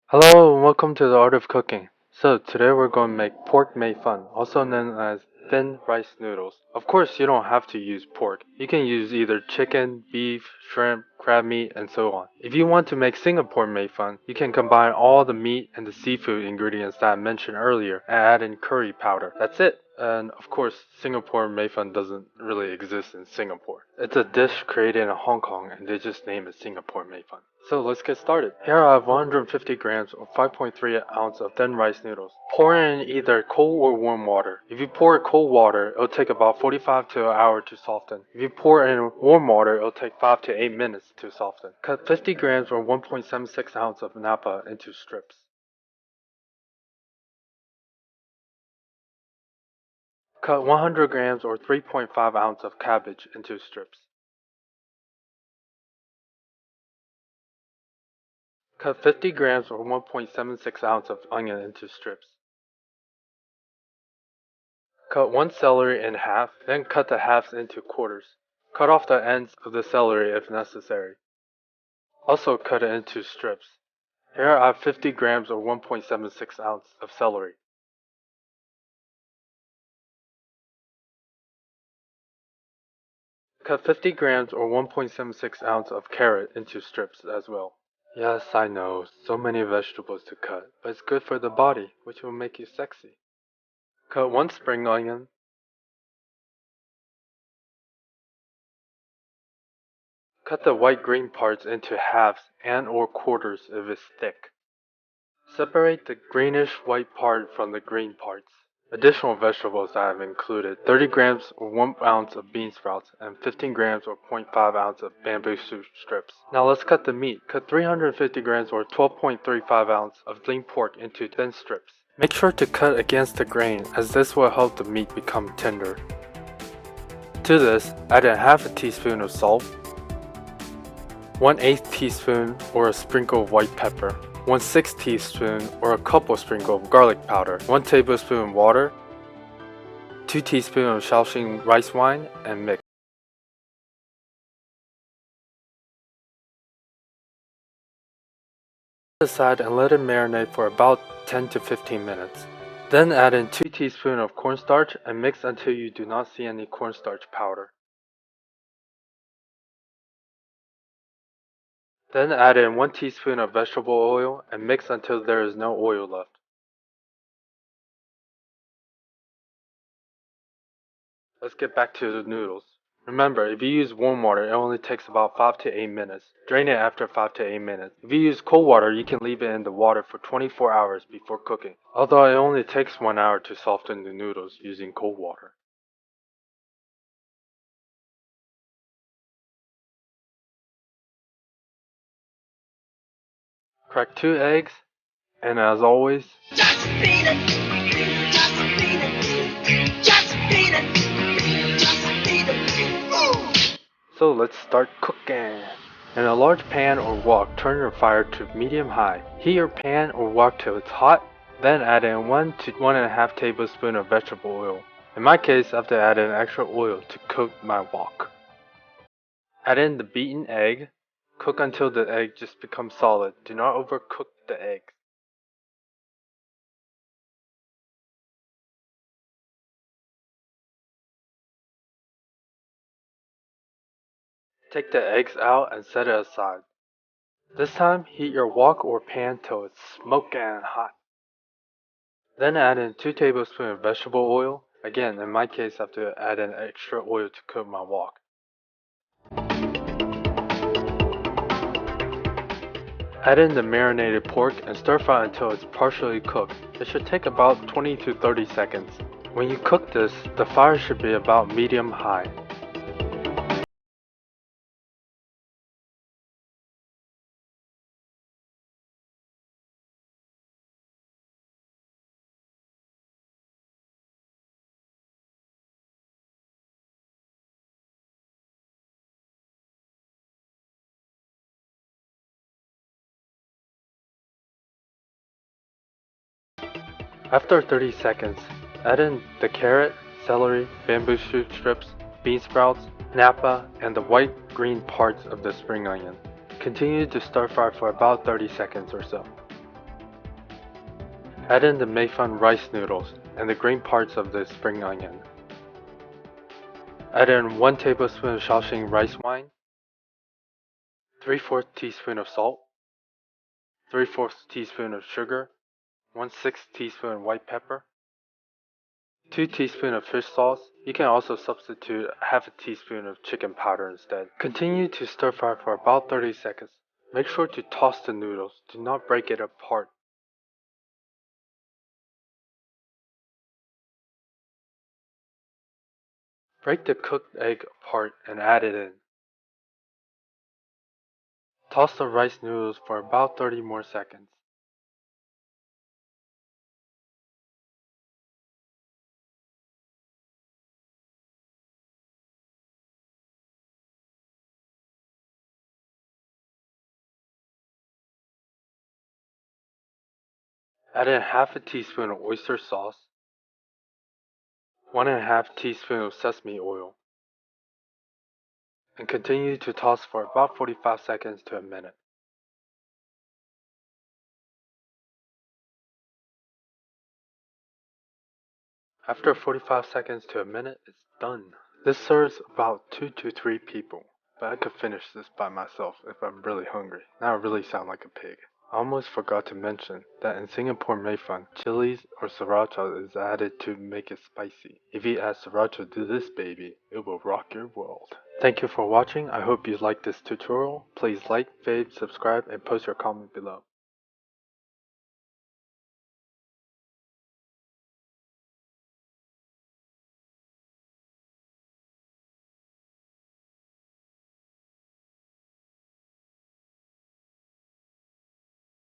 Hello and welcome to the Art of Cooking. So today we're going to make pork mei fun, also known as thin rice noodles. Of course you don't have to use pork. You can use either chicken, beef, shrimp, crab meat, and so on. If you want to make Singapore mei fun, you can combine all the meat and the seafood ingredients that I mentioned earlier and add in curry powder. That's it. And of course, Singapore mei fun doesn't really exist in Singapore. It's a dish created in Hong Kong and they just name it Singapore mei fun. So let's get started. Here I have 150 grams or 5.3 ounce of thin rice noodles. Pour in either cold or warm water. If you pour cold water, it'll take about 45 to an hour to soften. If you pour in warm water, it'll take 5 to 8 minutes to soften. Cut 50 grams or 1.76 ounce of Nappa into strips. Cut 100 grams or 3.5 ounce of cabbage into strips. Cut 50 grams or 1.76 ounce of onion into strips. Cut one celery in half, then cut the halves into quarters. Cut off the ends of the celery if necessary. Also cut it into strips. Here I have 50 grams or 1.76 ounce of celery. Cut 50 grams or 1.76 ounce of carrot into strips as well. Yes, I know, so many vegetables to cut, but it's good for the body, which will make you sexy. Cut one spring onion. Cut the white green parts into halves and or quarters if it's thick. Separate the greenish white part from the green parts. Additional vegetables I have included 30 grams or 1 ounce of bean sprouts and 15 grams or zero point 0.5 ounce of bamboo shoot strips. Now let's cut the meat. Cut 350 grams or 12.35 ounce of lean pork into thin strips. Make sure to cut against the grain as this will help the meat become tender. To this, add in half a teaspoon of salt, 1/8 teaspoon or a sprinkle of white pepper, 1/6 teaspoon or a couple sprinkle of garlic powder, 1 tablespoon water, 2 teaspoons of Shao Xing rice wine, and mix. Set aside and let it marinate for about 10 to 15 minutes. Then add in 2 teaspoons of cornstarch and mix until you do not see any cornstarch powder. Then add in 1 teaspoon of vegetable oil and mix until there is no oil left. Let's get back to the noodles. Remember, if you use warm water, it only takes about 5 to 8 minutes. Drain it after 5 to 8 minutes. If you use cold water, you can leave it in the water for 24 hours before cooking. Although it only takes 1 hour to soften the noodles using cold water. Crack 2 eggs, and as always, just beat it. Just beat it. Just beat it. Just beat it. Ooh. So let's start cooking. In a large pan or wok, turn your fire to medium-high. Heat your pan or wok till it's hot, then add in 1 to 1.5 tablespoons of vegetable oil. In my case, I have to add in extra oil to cook my wok. Add in the beaten egg. Cook until the egg just becomes solid. Do not overcook the egg. Take the eggs out and set it aside. This time, heat your wok or pan till it's smoking hot. Then add in 2 tablespoons of vegetable oil. Again, in my case, I have to add in extra oil to cook my wok. Add in the marinated pork and stir fry until it's partially cooked. It should take about 20 to 30 seconds. When you cook this, the fire should be about medium-high. After 30 seconds, add in the carrot, celery, bamboo shoot strips, bean sprouts, nappa, and the white green parts of the spring onion. Continue to stir fry for about 30 seconds or so. Add in the made fun rice noodles and the green parts of the spring onion. Add in 1 tablespoon of Shao Xing wine, 3/4 teaspoon of salt, 3/4 teaspoon of sugar, 1/6 teaspoon white pepper, 2 teaspoons of fish sauce. You can also substitute half a teaspoon of chicken powder instead. Continue to stir fry for about 30 seconds. Make sure to toss the noodles. Do not break it apart. Break the cooked egg apart and add it in. Toss the rice noodles for about 30 more seconds. Add in half a teaspoon of oyster sauce, 1.5 teaspoon of sesame oil, and continue to toss for about 45 seconds to a minute. After 45 seconds to a minute, it's done. This serves about 2 to 3 people, but I could finish this by myself if I'm really hungry. Now I really sound like a pig. I almost forgot to mention that in Singapore made fun, chilies or sriracha is added to make it spicy. If you add sriracha to this baby, it will rock your world. Thank you for watching. I hope you liked this tutorial. Please like, fave, subscribe, and post your comment below.